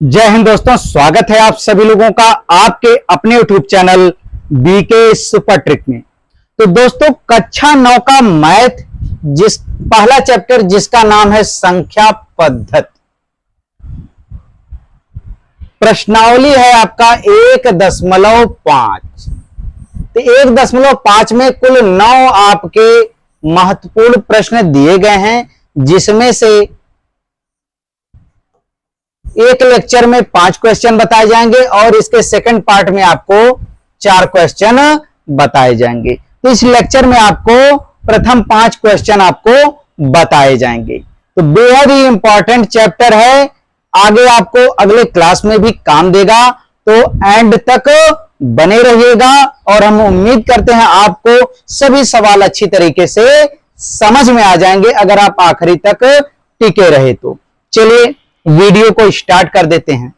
जय हिंद दोस्तों, स्वागत है आप सभी लोगों का आपके अपने YouTube channel BK super trick में। तो दोस्तों, कक्षा 9 का मैथ पहला चैप्टर जिसका नाम है संख्या पद्धति, प्रश्नावली है आपका 1.5। तो 1.5 में कुल 9 आपके महत्वपूर्ण प्रश्न दिए गए हैं, जिसमें से एक लेक्चर में 5 क्वेश्चन बताए जाएंगे और इसके सेकंड पार्ट में आपको 4 क्वेश्चन बताए जाएंगे। तो इस लेक्चर में आपको प्रथम 5 क्वेश्चन आपको बताए जाएंगे। तो बेहद ही इंपॉर्टेंट चैप्टर है, आगे आपको अगले क्लास में भी काम देगा। तो एंड तक बने रहिएगा और हम उम्मीद करते हैं आपको सभी सवाल अच्छी तरीके से समझ में आ जाएंगे अगर आप आखिरी तक टिके रहे तो। चलिए वीडियो को स्टार्ट कर देते हैं।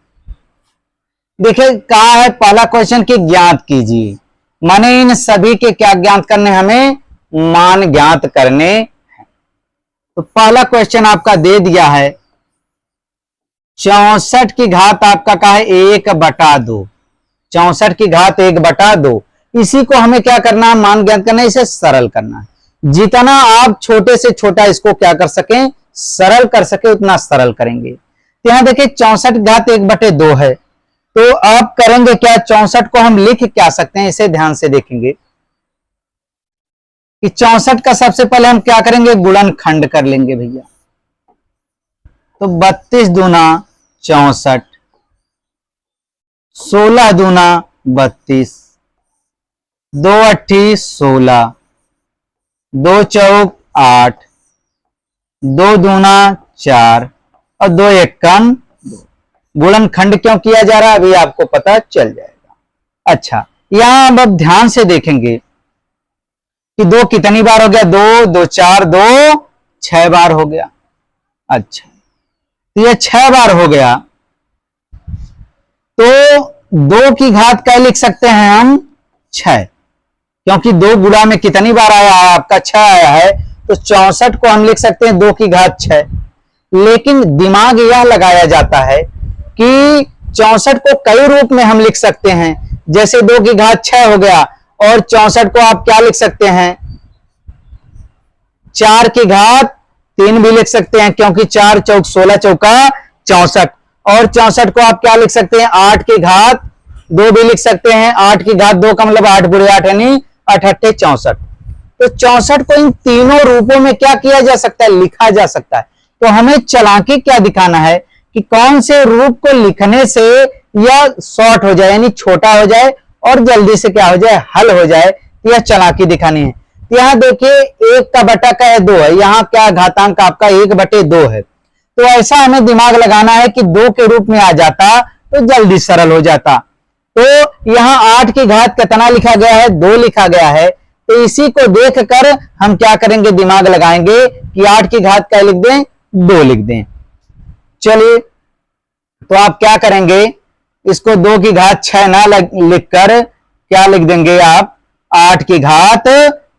देखिए कहा है पहला क्वेश्चन कि ज्ञात कीजिए, माने इन सभी के क्या ज्ञात करने, हमें मान ज्ञात करने हैं। तो पहला क्वेश्चन आपका दे दिया है 64 की घात आपका कहा है 1/2। 64 की घात 1/2, इसी को हमें क्या करना है, मान ज्ञात करना है, इसे सरल करना है। जितना आप छोटे से छोटा इसको क्या कर सकें, सरल कर सके, उतना सरल करेंगे। यहां देखिए 64 घात 1/2 है, तो आप करेंगे क्या, 64 को हम लिख क्या सकते हैं, इसे ध्यान से देखेंगे कि 64 का सबसे पहले हम क्या करेंगे, गुणनखंड कर लेंगे भैया। तो 32 दूना 64, 16 दूना 32, 2 8 16, 2 चौक 8, 2 दूना 4 और 2 एकम 2। गुणनखंड क्यों किया जा रहा है अभी आपको पता चल जाएगा। अच्छा, यहां अब ध्यान से देखेंगे कि 2 कितनी बार हो गया, 2 2 4 2 6 बार हो गया। अच्छा, तो यह 6 बार हो गया, तो 2 की घात क्या लिख सकते हैं हम, 6, क्योंकि 2 गुणा में कितनी बार आया है आपका, 6 आया है। तो 64 को हम लिख सकते हैं 2 की घात 6। लेकिन दिमाग यह लगाया जाता है कि 64 को कई रूप में हम लिख सकते हैं, जैसे 2 की घात 6 हो गया, और 64 को आप क्या लिख सकते हैं, 4 की घात 3 भी लिख सकते हैं, क्योंकि 4 चौक 16 चौका 64। और 64 को आप क्या लिख सकते हैं, 8 की घात 2 भी लिख सकते हैं। 8 की घात 2 का मतलब 8 बुरे 8 यानी 8 8 64। तो 64 को इन तीनों रूपों में क्या किया जा सकता है, लिखा जा सकता है। तो हमें चालाकी क्या दिखाना है कि कौन से रूप को लिखने से यह शॉर्ट हो जाए, यानी छोटा हो जाए और जल्दी से क्या हो जाए, हल हो जाए। यह चालाकी दिखानी है। यहां देखिए 1 का बटा का है 2 है, यहां क्या घातांक आपका 1/2 है। तो ऐसा हमें दिमाग लगाना है कि 2 के रूप में आ जाता तो जल्दी सरल हो जाता। तो यहां 8 की घात कितना लिखा गया है, 2 लिखा गया है। तो इसी को देखकर हम क्या करेंगे, दिमाग लगाएंगे कि 8 की घात क्या लिख दें, 2 लिख दें। चलिए, तो आप क्या करेंगे, इसको 2 की घात 6 ना लिखकर क्या लिख देंगे आप, 8 की घात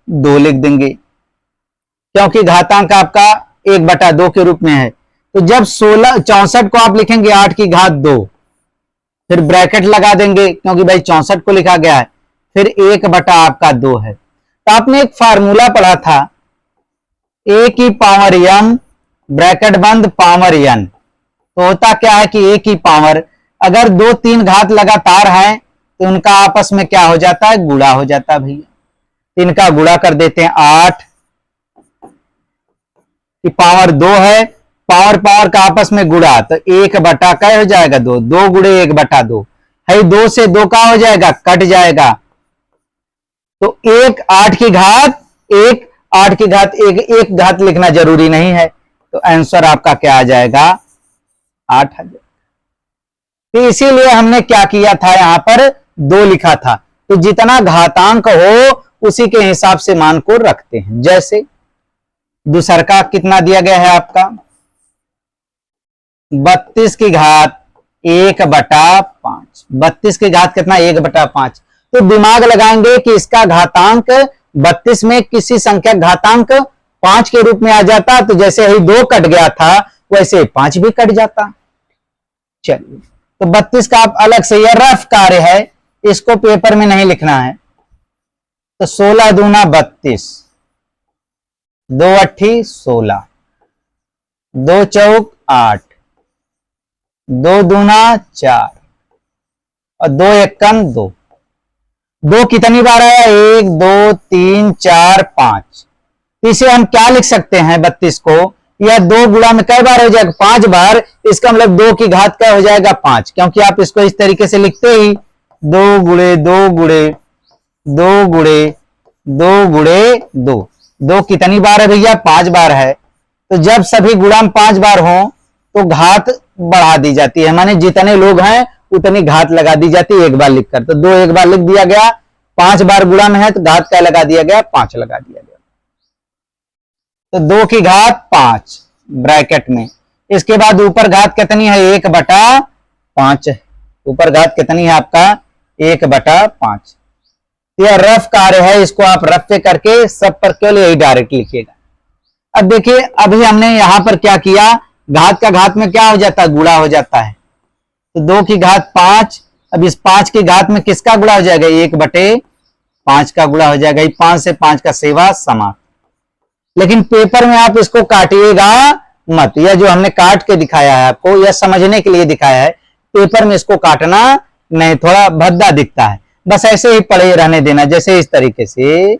2 लिख देंगे, क्योंकि घातांक आपका 1/2 के रूप में है। तो जब 64 को आप लिखेंगे 8 की घात 2, फिर ब्रैकेट लगा देंगे क्योंकि भाई 64 को लिखा गया है, फिर 1/2 है। तो आपने एक फार्मूला पढ़ा था, a की पावर m ब्रैकेट बंद पावर n। तो होता क्या है कि a की पावर अगर 2 3 घात लगातार है तो उनका आपस में क्या हो जाता है, गुणा हो जाता है भैया। इनका गुणा कर देते हैं, 8 की पावर 2 है, पावर का आपस में गुणा, तो 1/2 क्या हो जाएगा, 2, 2 गुणे 1/2 है, 2 से 2 का हो जाएगा, कट जाएगा। तो 1 8 की घात 1, 8 की घात 1 घात लिखना जरूरी नहीं है। तो आंसर आपका क्या आ जाएगा, 8000। तो इसीलिए हमने क्या किया था, यहां पर 2 लिखा था। तो जितना घातांक हो उसी के हिसाब से मान को रखते हैं। जैसे दूसरा का कितना दिया गया है आपका, 32 की घात 1/5। 32 की घात कितना, 1/5। तो दिमाग लगाएंगे कि इसका घातांक 32 में किसी संख्या घातांक 5 के रूप में आ जाता, तो जैसे ही 2 कट गया था वैसे 5 भी कट जाता। चलिए, तो 32 का आप अलग से, यह रफ कार्य है, इसको पेपर में नहीं लिखना है। तो 16 दूना 32, 2 अट्ठी 16, 2 चौक 8, 2 दूना 4 और 2 एकम 2। 2 कितनी बार आया? 1 2 3 4 5। इसे हम क्या लिख सकते हैं 32 को? यह 2 गुणा में कई बार हो जाएगा? 5 बार। इसका मतलब 2 की घात क्या हो जाएगा? 5, क्योंकि आप इसको इस तरीके से लिखते ही 2 गुणे 2 गुणे 2 गुणे 2 गुणे 2। 2 कितनी बार है भैया? 5 बार है। तो जब सभी गुणा में 5 बार हो तो घात बढ़ा दी जाती है, माने जितने लोग हैं उतनी घात लगा दी जाती है एक बार लिखकर। तो 2 एक बार लिख दिया गया, 5 बार गुणा में है तो घात क्या लगा दिया गया? 5 लगा दिया गया। तो 2 की घात 5 ब्रैकेट में। इसके बाद ऊपर घात कितनी है? 1/5। ऊपर घात कितनी है आपका? 1/5। यह रफ कार्य है, इसको आप रफ पे करके सब पर केवल यही डायरेक्ट लिखिएगा। अब देखिए, अभी हमने यहां पर क्या किया? घात का घात में क्या हो जाता है? गुणा हो जाता है। तो 2 की घात 5। अब इस 5 की घात में किसका गुणा हो जाएगा? 1/5 का गुणा हो जाएगा। 5 से 5 का सेवा समाप्त। लेकिन पेपर में आप इसको काटिएगा मत। यह जो हमने काट के दिखाया है आपको, यह समझने के लिए दिखाया है। पेपर में इसको काटना नहीं, थोड़ा भद्दा दिखता है। बस ऐसे ही पड़े रहने देना, जैसे इस तरीके से,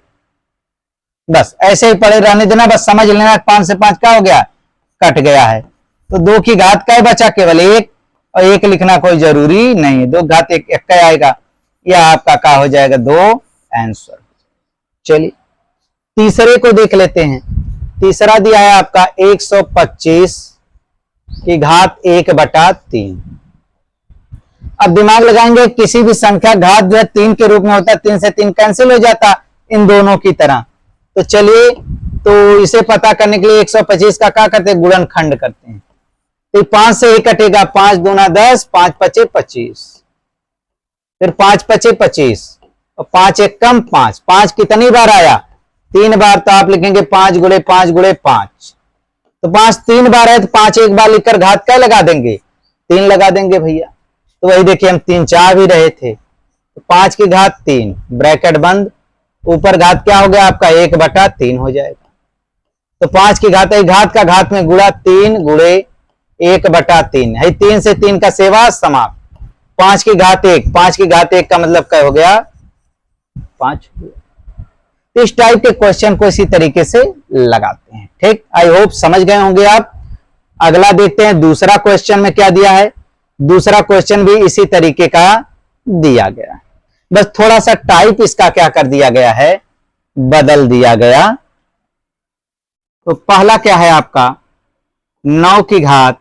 बस ऐसे ही पड़े रहने देना। बस समझ लेना 5 से 5 क्या हो गया? कट गया है। तो 2 की घात क्या बचा? केवल 1, और 1 लिखना कोई जरूरी नहीं है। 2 घात 1 क्या आएगा? यह आपका क्या हो जाएगा? 2 आंसर। चलिए तीसरे को देख लेते हैं। तीसरा दिया है आपका 125 की घात 1/3। अब दिमाग लगाएंगे, किसी भी संख्या घात जो है 3 के रूप में होता है, 3 से 3 कैंसिल हो जाता इन दोनों की तरह। तो चलिए, तो इसे पता करने के लिए 125 का क्या करते हैं? गुणनखंड करते हैं। तो 5 से 1 कटेगा, 5 दूना 10, 5 पचे 25, फिर 5 पचे 25 और 5 एक कम 5। 5 कितनी बार आया? 3 बार। तो आप लिखेंगे 5 गुणे 5 गुणे 5। तो 5 3 बार है तो 5 एक बार लिखकर घात क्या लगा देंगे? 3 लगा देंगे भैया। तो वही देखिए, हम 3 चाह भी रहे थे। तो 5 की घात 3 ब्रैकेट बंद, ऊपर घात क्या हो गया आपका? 1/3 हो जाएगा। तो 5 की घात, घात का घात में गुणा 3 गुणे 1/3 है। 3 से 3 का सेवा समाप्त। 5 की घात 1, 5 की घात 1 का मतलब क्या हो गया? 5 हो गया। इस टाइप के क्वेश्चन को इसी तरीके से लगाते हैं। ठीक, आई होप समझ गए होंगे आप। अगला देखते हैं दूसरा क्वेश्चन में क्या दिया है। दूसरा क्वेश्चन भी इसी तरीके का दिया गया है, बस थोड़ा सा टाइप इसका क्या कर दिया गया है? बदल दिया गया। तो पहला क्या है आपका? 9 की घात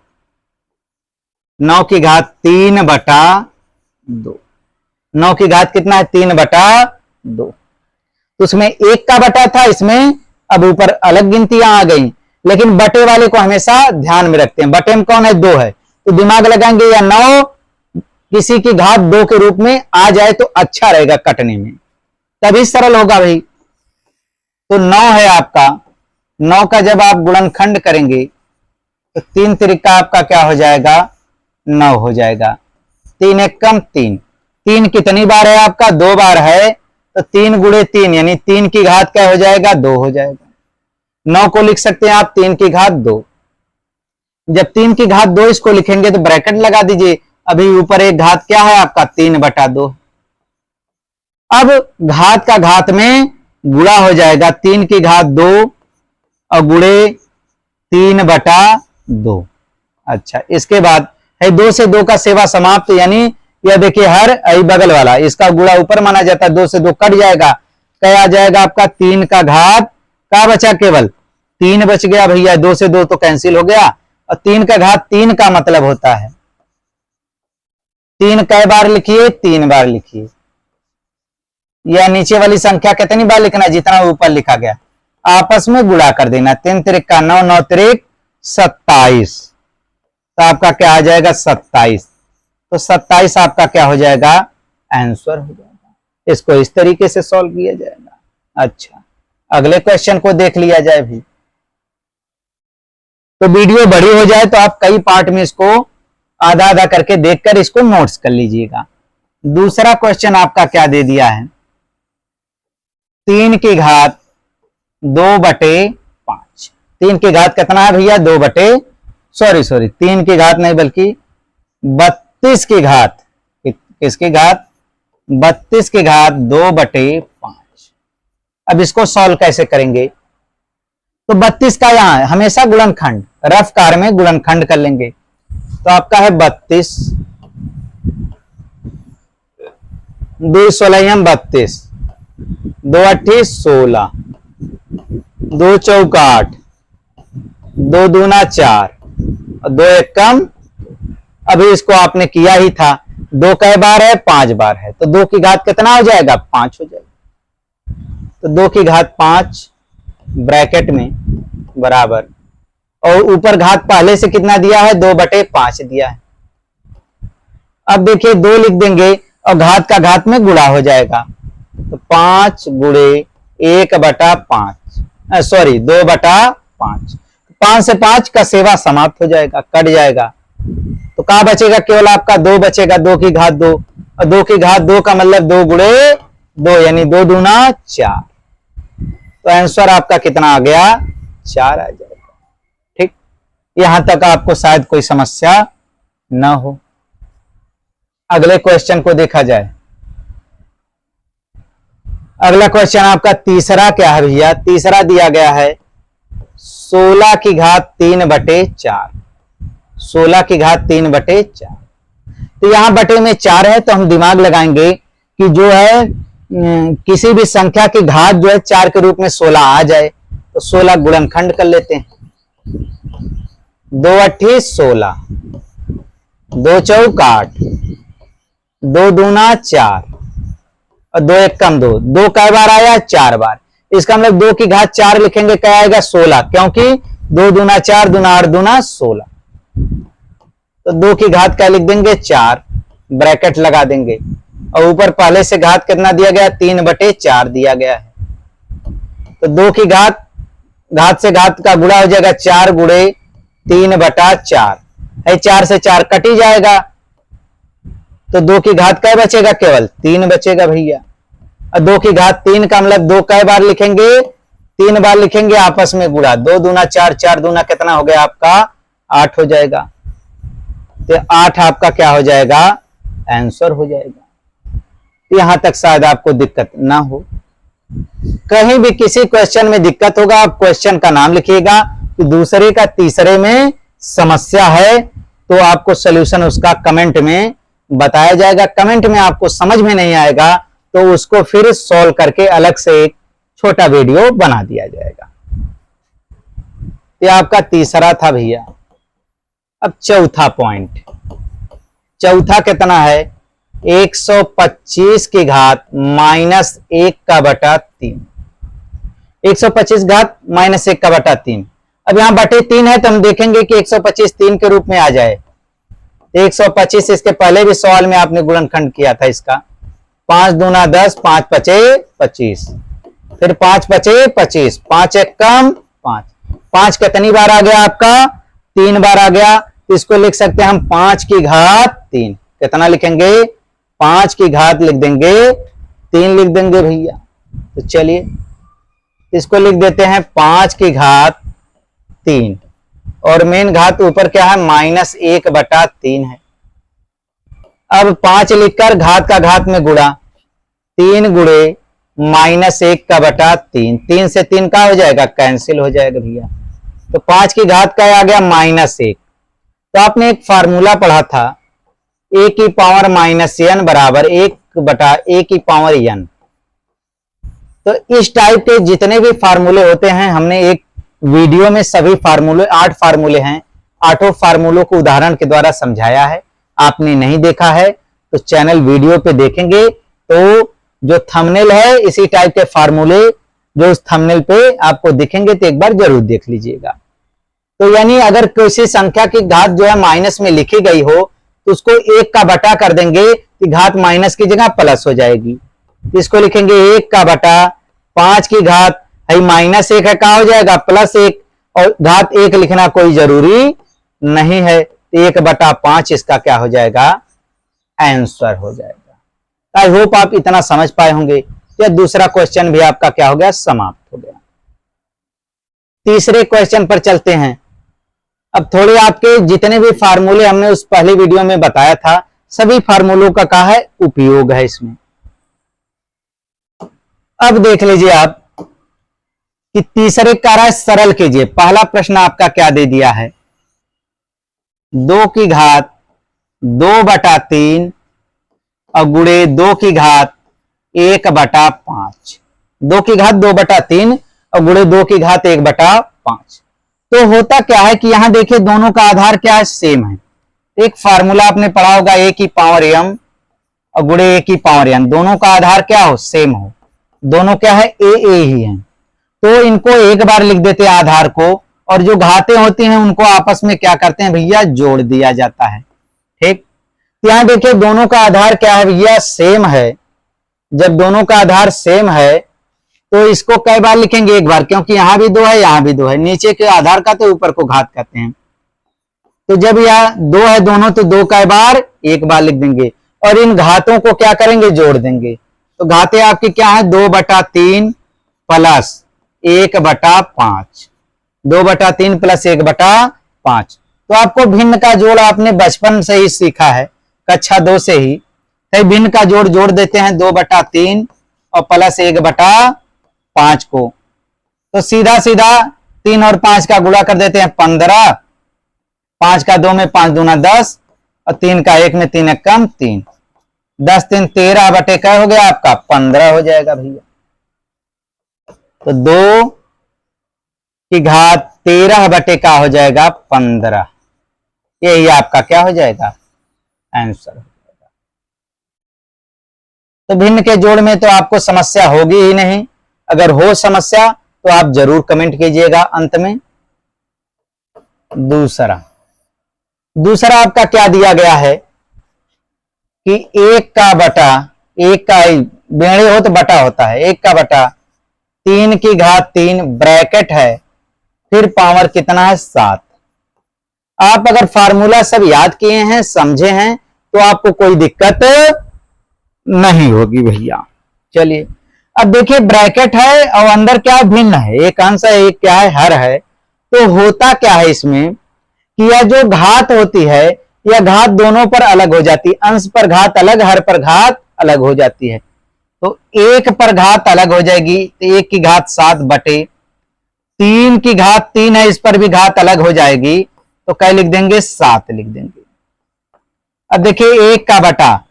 3/2। 9 की घात कितना है? 3/2। तो उसमें 1 का बटा था, इसमें अब ऊपर अलग गिनतियां आ गई, लेकिन बटे वाले को हमेशा ध्यान में रखते हैं। बटे में कौन है? 2 है। तो दिमाग लगाएंगे, या 9 किसी की घात 2 के रूप में आ जाए तो अच्छा रहेगा कटने में, तभी सरल होगा भाई। तो 9 है आपका। 9 का जब आप गुणनखंड करेंगे तो 3 तरीका आपका क्या हो जाएगा? 9 हो जाएगा। 3 एक कम 3। 3 कितनी बार है आपका? 2 बार है। तो 3 गुणे 3 यानी 3 की घात क्या हो जाएगा? 2 हो जाएगा। 9 को लिख सकते हैं आप 3 की घात 2। जब 3 की घात 2 इसको लिखेंगे तो ब्रैकेट लगा दीजिए। अभी ऊपर एक घात क्या है आपका? 3/2। अब घात का घात में गुणा हो जाएगा। 3 की घात 2 और गुणे 3/2। अच्छा, इसके बाद है 2 से 2 का सेवा समाप्त, यानी यह देखिए हर आई बगल वाला, इसका गुणा ऊपर माना जाता है। 2 से 2 कट जाएगा, क्या आ जाएगा आपका? 3 का घात क्या बचा? केवल 3 बच गया भैया। 2 से 2 तो कैंसिल हो गया। और 3 का घात 3 का मतलब होता है 3 कई बार लिखिए? 3 बार लिखिए। या नीचे वाली संख्या कितनी बार लिखना है? जितना ऊपर लिखा गया, आपस में गुणा कर देना। 3 त्रिक का 9, 9 त्रिक 27। तो आपका क्या आ जाएगा? 27। तो 27 आपका क्या हो जाएगा? आंसर हो जाएगा। इसको इस तरीके से सॉल्व किया जाएगा। अच्छा, अगले क्वेश्चन को देख लिया जाए भी। तो वीडियो बड़ी हो जाए तो आप कई पार्ट में इसको आधा आधा करके देखकर इसको नोट्स कर लीजिएगा। दूसरा क्वेश्चन आपका क्या दे दिया है, 3 की घात 2/5। 3 की घात कितना है भैया, 3 की घात नहीं बल्कि 32 की घात, किसकी घात, 32 की घात 2/5। अब इसको सॉल्व कैसे करेंगे, तो 32 का यहां हमेशा गुणनखंड, रफ कार में गुणनखंड कर लेंगे। तो आपका है 32, 2 16 32, 2 8 16, 2 चौका 8, 2 दूना 4 और 2 1 कम। अभी इसको आपने किया ही था, 2 कई बार है, 5 बार है, तो 2 की घात कितना हो जाएगा, 5 हो जाएगा। तो 2 की घात 5 ब्रैकेट में बराबर, और ऊपर घात पहले से कितना दिया है, 2/5 दिया है। अब देखिए 2 लिख देंगे और घात का घात में गुणा हो जाएगा, तो 5 गुणे 1/5, सॉरी 2/5। 5 से 5 का सेवा समाप्त हो जाएगा, कट जाएगा। तो क्या बचेगा, केवल आपका 2 बचेगा, 2 की घात 2, और 2 की घात 2 का मतलब 2 गुणे 2 यानी 2 दूना 4। तो आंसर आपका कितना आ गया, 4 आ जाएगा। ठीक, यहां तक आपको शायद कोई समस्या ना हो। अगले क्वेश्चन को देखा जाए। अगला क्वेश्चन आपका तीसरा क्या है भैया, तीसरा दिया गया है 16 की घात 3/4। 16 की घात 3/4। तो यहां बटे में 4 है, तो हम दिमाग लगाएंगे कि जो है किसी भी संख्या की घात जो है 4 के रूप में 16 आ जाए, तो 16 गुणनखंड कर लेते हैं। 2 8 16, 2 चौका 8, 2 दूना 4 और 2 1 कम 2, 2 कई बार आया, 4 बार। इसका मतलब 2 की घात 4 लिखेंगे, क्या आएगा, 16, क्योंकि 2 दूना 4, दूना 8 दूना 16। तो 2 की घात क्या लिख देंगे, 4, ब्रैकेट लगा देंगे, और ऊपर पहले से घात कितना दिया गया, 3/4 दिया गया है। तो 2 की घात, घात से घात का गुणा हो जाएगा, 4 गुणे 3/4 है, 4 से 4 कट ही जाएगा। तो 2 की घात क्या बचेगा, केवल 3 बचेगा भैया। और 2 की घात 3 का मतलब 2 कई बार लिखेंगे, 3 बार लिखेंगे, आपस में गुणा, 2 दूना 4, 4 दूना कितना हो गया आपका, 8 हो जाएगा। तो 8 आपका क्या हो जाएगा, आंसर हो जाएगा। यहां तक शायद आपको दिक्कत ना हो। कहीं भी किसी क्वेश्चन में दिक्कत होगा, आप क्वेश्चन का नाम लिखिएगा कि दूसरे का तीसरे में समस्या है, तो आपको सलूशन उसका कमेंट में बताया जाएगा। कमेंट में आपको समझ में नहीं आएगा तो उसको फिर सॉल्व करके अलग से एक छोटा वीडियो बना दिया जाएगा। ये आपका तीसरा था भैया। अब चौथा पॉइंट, चौथा कितना है, 125 की घात -1/3। 125 घात -1/3। अब यहां बटे 3 है, तो हम देखेंगे कि 125 3 के रूप में आ जाए। 125 इसके पहले भी सवाल में आपने गुणनखंड किया था इसका, 5 दूना 10, 5 पचे 25, फिर 5 पचे 25, 5 1 कम 5, 5 कितनी बार आ गया आपका, 3 बार आ गया। इसको लिख सकते हैं हम 5 की घात 3। कितना लिखेंगे, 5 की घात लिख देंगे, 3 लिख देंगे भैया। तो चलिए इसको लिख देते हैं 5 की घात 3, और मेन घात ऊपर क्या है, -1/3 है। अब 5 लिखकर घात का घात में गुणा, 3 गुणे -1/3, 3 से 3 का हो जाएगा, कैंसिल हो जाएगा भैया। तो 5 की घात का आ गया -1। तो आपने एक फार्मूला पढ़ा था, a की पावर -n बराबर 1/a की पावर n। तो इस टाइप के जितने भी फार्मूले होते हैं, हमने एक वीडियो में सभी फार्मूले, 8 फार्मूले हैं, 8 फार्मूलों को उदाहरण के द्वारा समझाया है। आपने नहीं देखा है तो चैनल वीडियो पे देखेंगे तो जो थंबनेल है इसी टाइप के फार्मूले जो उस थंबनेल पे आपको दिखेंगे, तो एक बार जरूर देख लीजिएगा। तो यानी अगर किसी संख्या की घात जो है माइनस में लिखी गई हो तो उसको 1 का बटा कर देंगे कि घात माइनस की जगह प्लस हो जाएगी। इसको लिखेंगे 1 का बटा 5 की घात है -1 है, क्या हो जाएगा, +1, और घात 1 लिखना कोई जरूरी नहीं है। तो 1/5 इसका क्या हो जाएगा, आंसर हो जाएगा। आई होप आप इतना समझ पाए होंगे। या दूसरा क्वेश्चन भी आपका क्या हो गया, समाप्त हो गया। तीसरे क्वेश्चन पर चलते हैं। अब थोड़े आपके जितने भी फार्मूले हमने उस पहले वीडियो में बताया था, सभी फार्मूलों का क्या है, उपयोग है इसमें। अब देख लीजिए आप कि तीसरे कार्य सरल कीजिए। पहला प्रश्न आपका क्या दे दिया है, 2 की घात 2/3 और गुणे 2 की घात 1/5। 2 की घात 2/3 और गुणे 2 की घात 1/5। तो होता क्या है कि यहां देखिए दोनों का आधार क्या है, सेम है। एक फार्मूला आपने पढ़ा होगा a की पावर m और गुणे a की पावर n, दोनों का आधार क्या हो, सेम हो। दोनों क्या है, a ही है। तो इनको एक बार लिख देते हैं आधार को, और जो घातें होती हैं उनको आपस में क्या करते हैं भैया, जोड़ दिया जाता है। ठीक, यहां देखिए दोनों का आधार क्या है भैया, सेम है। जब दोनों का आधार सेम है तो इसको कई बार लिखेंगे, एक बार, क्योंकि यहां भी 2 है यहां भी 2 है। नीचे के आधार का तो ऊपर को घात कहते हैं। तो जब यह 2 है दोनों, तो 2 कई बार, एक बार लिख देंगे, और इन घातों को क्या करेंगे, जोड़ देंगे। तो घातें आपकी क्या है, 2/3 प्लस 1/5। 2/3 प्लस 1/5। तो आपको भिन्न का जोड़ आपने बचपन से ही सीखा है, कक्षा 2 से ही। तो भिन्न का जोड़ जोड़ देते हैं 2/3 और प्लस 1/5 को। तो सीधा सीधा 3 और 5 का गुणा कर देते हैं 15। 5 का 2 में 5 दूना 10 और 3 का 1 में 3 कम 3। 10 3 13 बटे क्या हो गया आपका, 15 हो जाएगा भैया। तो 2 की घात 13 बटे का हो जाएगा 15। यही आपका क्या हो जाएगा, आंसर हो जाएगा। तो भिन्न के जोड़ में तो आपको समस्या होगी ही नहीं। अगर हो समस्या तो आप जरूर कमेंट कीजिएगा अंत में। दूसरा आपका क्या दिया गया है कि 1 का बटा, 1 का बेड़े हो तो बटा होता है, 1 का बटा 3 की घात 3 ब्रैकेट है, फिर पावर कितना है, 7। आप अगर फार्मूला सब याद किए हैं, समझे हैं, तो आपको कोई दिक्कत नहीं होगी भैया। चलिए अब देखिए ब्रैकेट है और अंदर क्या भिन्न है, एक अंश है एक क्या है, हर है। तो होता क्या है इसमें कि यह जो घात होती है, यह घात दोनों पर अलग हो जाती है। अंश पर घात अलग, हर पर घात अलग हो जाती है। तो 1 पर घात अलग हो जाएगी, तो 1 की घात 7 बटे 3 की घात 3 है, इस पर भी घात अलग हो जाएगी, तो क्या लिख देंगे, 7 लिख देंगे। अब देखिए 1 का बटा,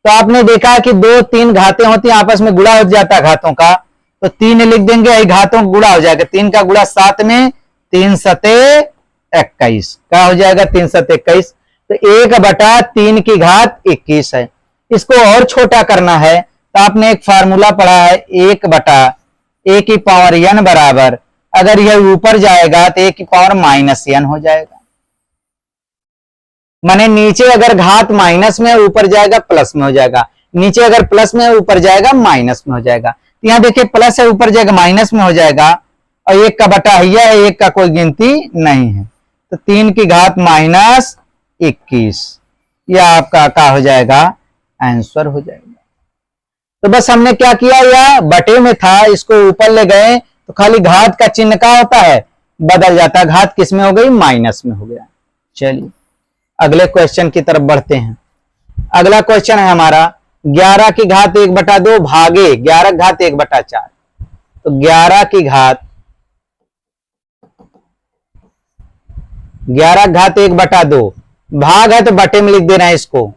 तो आपने देखा कि 2 3 घातें होती हैं, आपस में गुणा हो जाता है घातों का, तो 3 लिख देंगे, घातों का गुणा हो जाएगा। 3 का गुणा 7 में, 3 सते 21 क्या हो जाएगा, 3 सते 21। तो 1/3 की घात 21 है। इसको और छोटा करना है तो आपने एक फार्मूला पढ़ा है, 1/a की पावर n बराबर, अगर यह ऊपर जाएगा तो a की पावर -n हो जाएगा। माने नीचे अगर घात माइनस में, ऊपर जाएगा प्लस में हो जाएगा। नीचे अगर प्लस में, ऊपर जाएगा माइनस में हो जाएगा। तो यहां देखिए प्लस है, ऊपर जाएगा माइनस में हो जाएगा, और 1 का बटा है, 1 का कोई गिनती नहीं है। तो 3 की घात -21 यह आपका क्या हो जाएगा, आंसर हो जाएगा। तो बस हमने क्या किया, यह बटे में था, इसको ऊपर ले गए तो खाली घात का चिन्ह क्या होता है, बदल जाता है। घात किस में हो गई, माइनस में हो गया। चलिए अगले क्वेश्चन की तरफ बढ़ते हैं। अगला क्वेश्चन है हमारा 11 की घात 1/2 भागे 11 घात 1/4। तो 11 की घात 1/2 भाग है तो बटे में लिख देना है इसको।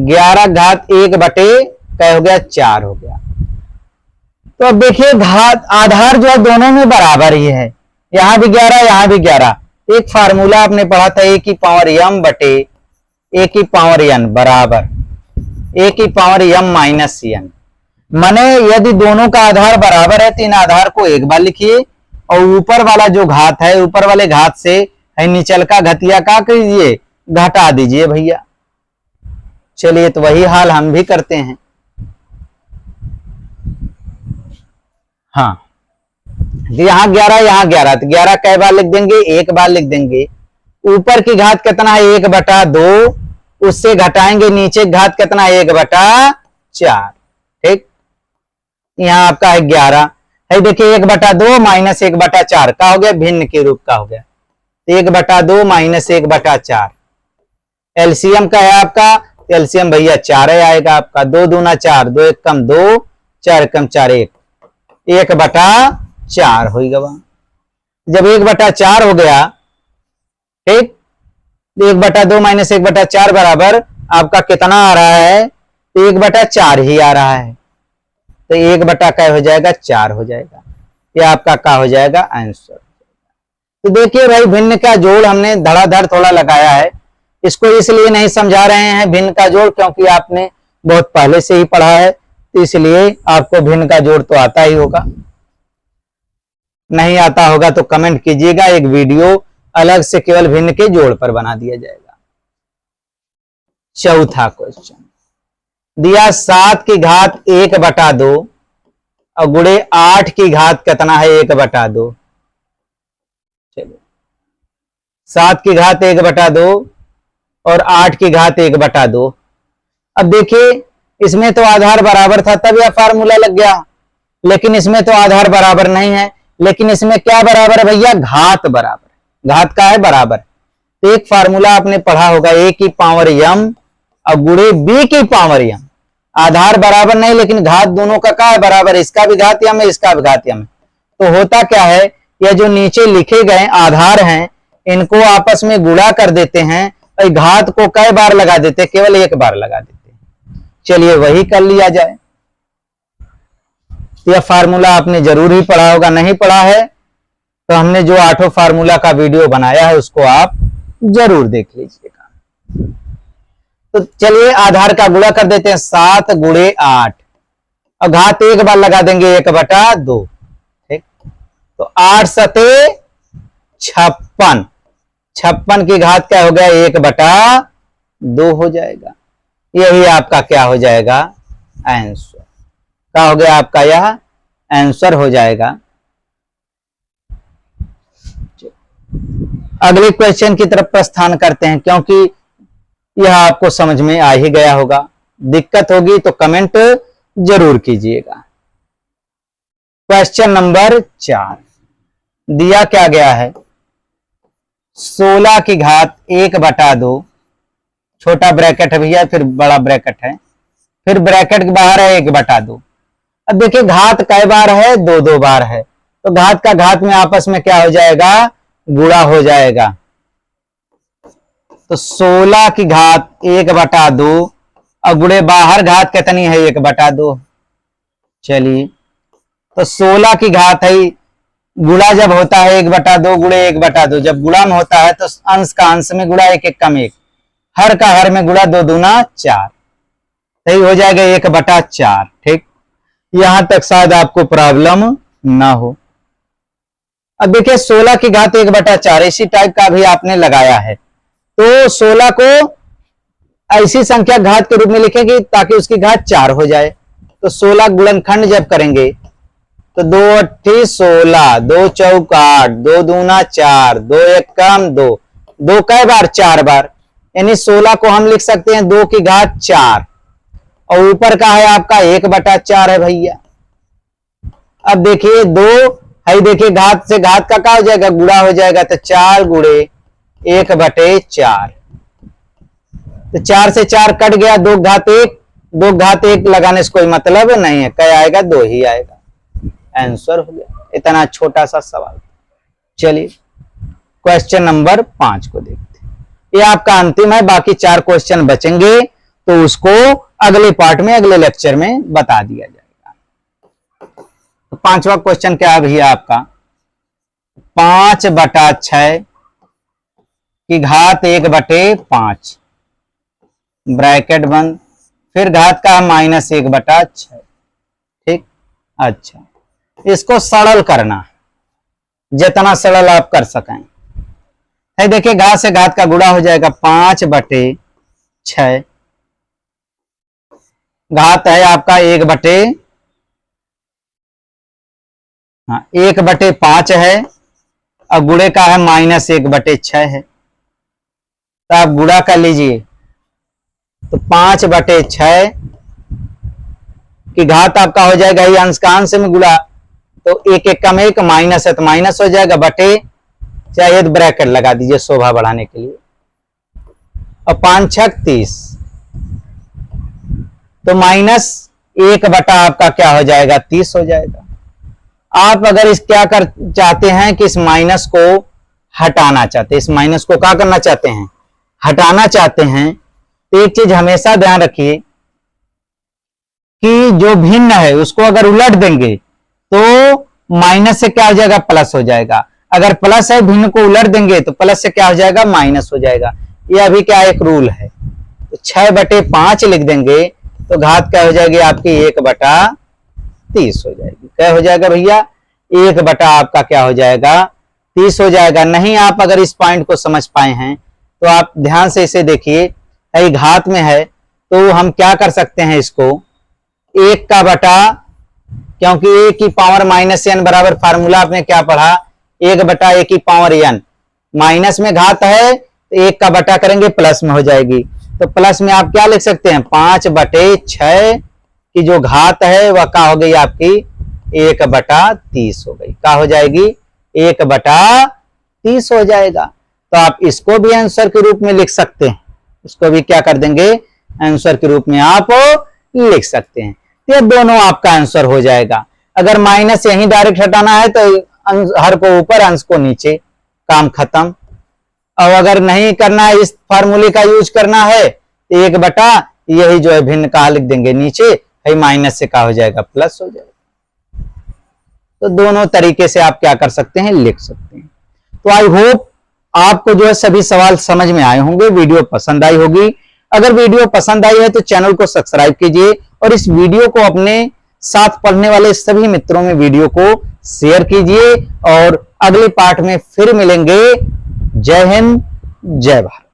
11 घात 1 बटे क्या हो गया, 4 हो गया। तो अब देखिए घात आधार जो है दोनों में बराबर ही है, यहां भी 11 यहां भी 11। एक फार्मूला आपने पढ़ा था, a की पावर m बटे a की पावर n बराबर a की पावर m माइनस n। माने यदि दोनों का आधार बराबर है तो इन आधार को एक बार लिखिए, और ऊपर वाला जो घात है, ऊपर वाले घात से है निचल का घटिया का कीजिए, घटा दीजिए भैया। चलिए तो वही हाल हम भी करते हैं। हाँ, यहाँ 11 यहाँ 11, तो 11 कई बार लिख देंगे, एक बार लिख देंगे। ऊपर की घात कितना है 1/2, उससे घटाएंगे नीचे घात कितना है 1/4। ठीक, यहाँ आपका है 11 है। देखिए 1/2 माइनस 1/4 का हो गया, भिन्न के रूप का हो गया। 1/2 माइनस 1/4 एलसीएम का है आपका, एलसीएम भैया 4 आएगा आपका। 2 दूना 4, 2 एक कम 2, 4 कम 4 1, 1/4 होगा। जब 1/4 हो गया, ठीक, 1/2 माइनस 1/4 बराबर आपका कितना आ रहा है, 1/4 ही आ रहा है। तो 1 क्या हो जाएगा 4 हो जाएगा। ये आपका क्या हो जाएगा आंसर। तो देखिए भाई भिन्न का जोड़ हमने धड़ाधड़ थोड़ा लगाया है, इसको इसलिए नहीं समझा रहे हैं भिन्न का जोड़ क्योंकि आपने बहुत पहले से ही पढ़ा है, तो इसलिए आपको भिन्न का जोड़ तो आता ही होगा। नहीं आता होगा तो कमेंट कीजिएगा, एक वीडियो अलग से केवल भिन्न के जोड़ पर बना दिया जाएगा। चौथा क्वेश्चन दिया 7 की घात 1/2 और गुणे 8 की घात कितना है 1/2। चलिए 7 की घात 1/2 और 8 की घात 1/2। अब देखिए इसमें तो आधार बराबर था तब यह फार्मूला लग गया, लेकिन इसमें तो आधार बराबर नहीं है। लेकिन इसमें क्या बराबर है भैया, घात बराबर। घात का है बराबर। तो एक फार्मूला आपने पढ़ा होगा a की पावर m और गुणे b की पावर m। आधार बराबर नहीं लेकिन घात दोनों का क्या है बराबर, इसका भी घात m है इसका भी घात m है। तो होता क्या है, यह जो नीचे लिखे गए आधार हैं इनको आपस में गुणा कर देते हैं और घात को कई बार लगा देते हैं, केवल एक बार लगा देते हैं। चलिए वही कर लिया जाए। यह फार्मूला आपने जरूर ही पढ़ा होगा, नहीं पढ़ा है तो हमने जो 8 फार्मूला का वीडियो बनाया है उसको आप जरूर देख लीजिएगा। तो चलिए आधार का गुणा कर देते हैं, 7 गुणे 8 और घात एक बार लगा देंगे 1/2। ठीक, तो 8 सते 56, 56 की घात क्या हो गया 1/2 हो जाएगा। यही आपका क्या हो जाएगा आंसर। क्या हो गया आपका, यह आंसर हो जाएगा। अगले क्वेश्चन की तरफ प्रस्थान करते हैं क्योंकि यह आपको समझ में आ ही गया होगा। दिक्कत होगी तो कमेंट जरूर कीजिएगा। क्वेश्चन नंबर 4 दिया क्या गया है, 16 की घात 1/2, छोटा ब्रैकेट है भैया फिर बड़ा ब्रैकेट है, फिर ब्रैकेट के बाहर है 1/2। अब देखिए घात कई बार है, 2 बार है, तो घात का घात में आपस में क्या हो जाएगा गुणा हो जाएगा। तो 16 की घात 1/2 और गुणे बाहर घात कितनी है 1/2। चलिए तो 16 की घात है, गुणा जब होता है 1/2 गुणे 1/2, जब गुणा में होता है तो अंश का अंश में गुणा 1 1 कम 1, हर का हर में गुणा 2 दूना 4, सही हो जाएगा 1/4। ठीक, यहां तक शायद आपको प्रॉब्लम ना हो। अब देखिए 16 की घात 1/4 इसी टाइप का भी आपने लगाया है, तो 16 को ऐसी संख्या घात के रूप में लिखेंगे ताकि उसकी घात 4 हो जाए। तो 16 गुणनखंड जब करेंगे तो 2 8 16, 2 चौक 8, 2 दूना 4, 2 एक कम 2, 2 कई बार 4 बार, यानी 16 को हम लिख सकते हैं 2 की घात 4 और ऊपर का है आपका 1/4 है भैया। अब देखिए 2 है, देखिए घात से घात का क्या हो जाएगा गुणा हो जाएगा, तो 4 गुणे 1/4। तो 4 से 4 कट गया, 2 घात 1, 2 घात 1 लगाने से कोई मतलब नहीं है, क्या आएगा 2 ही आएगा। आंसर हो गया, इतना छोटा सा सवाल। चलिए क्वेश्चन नंबर 5 को देखते हैं, ये आपका अंतिम है, बाकी 4 क्वेश्चन बचेंगे तो उसको अगले पार्ट में अगले लेक्चर में बता दिया जाएगा। तो 5वां क्वेश्चन क्या है भैया आपका, 5/6 की घात 1/5 ब्रैकेट बंद, फिर घात का -1/6। ठीक, अच्छा इसको सरल करना, जितना सरल आप कर सकें है। देखिए घात से घात का गुणा हो जाएगा 5/6, घात है आपका 1/5 है और गुणे का है -1/6 है। तो आप गुणा कर लीजिए, तो 5/6 की घात आपका हो जाएगा, ये अंश का अंश में गुणा, तो 1 1 कम 1 माइनस है तो माइनस हो जाएगा, बटे चाहिए तो ब्रैकेट लगा दीजिए शोभा बढ़ाने के लिए, और 5 6 30, तो -1 बटा आपका क्या हो जाएगा 30 हो जाएगा। आप अगर इस क्या कर चाहते हैं कि इस माइनस को हटाना चाहते हैं, इस माइनस को क्या करना चाहते हैं, हटाना चाहते हैं, तो एक चीज हमेशा ध्यान रखिए कि जो भिन्न है उसको अगर उलट देंगे तो माइनस से क्या हो जाएगा प्लस हो जाएगा, अगर प्लस है भिन्न को उलट देंगे तो प्लस से क्या हो जाएगा माइनस हो जाएगा। ये अभी क्या एक रूल है, तो 6/5 लिख देंगे तो घात क्या हो जाएगी आपकी 1/30 हो जाएगी। क्या हो जाएगा भैया 1 बटा आपका क्या हो जाएगा 30 हो जाएगा। नहीं आप अगर इस पॉइंट को समझ पाए हैं तो आप ध्यान से इसे देखिए, घात में है तो हम क्या कर सकते हैं, इसको 1 का बटा, क्योंकि a की पावर -n बराबर फार्मूला आपने क्या पढ़ा 1/a की पावर n, माइनस में घात है तो 1 का बटा करेंगे प्लस में हो जाएगी, तो प्लस में आप क्या लिख सकते हैं 5/6 की जो घात है वह क्या हो गई आपकी 1/30 हो गई, क्या हो जाएगी 1/30 हो जाएगा। तो आप इसको भी आंसर के रूप में लिख सकते हैं, इसको भी क्या कर देंगे आंसर के रूप में आप लिख सकते हैं, ये दोनों आपका आंसर हो जाएगा। अगर माइनस यहीं डायरेक्ट हटाना है तो हर को ऊपर अंश को नीचे, काम खत्म। और अगर नहीं करना है इस फार्मूले का यूज करना है तो 1 बटा यही जो है भिन्न कहा लिख देंगे नीचे, है माइनस से क्या हो जाएगा प्लस हो जाएगा। तो दोनों तरीके से आप क्या कर सकते हैं लिख सकते हैं। तो आई होप आपको जो है सभी सवाल समझ में आए होंगे, वीडियो पसंद आई होगी। अगर वीडियो पसंद आई है तो चैनल को सब्सक्राइब कीजिए और इस वीडियो को अपने साथ पढ़ने वाले सभी मित्रों में वीडियो को शेयर कीजिए, और अगले पार्ट में फिर मिलेंगे। जय हिंद, जय भारत।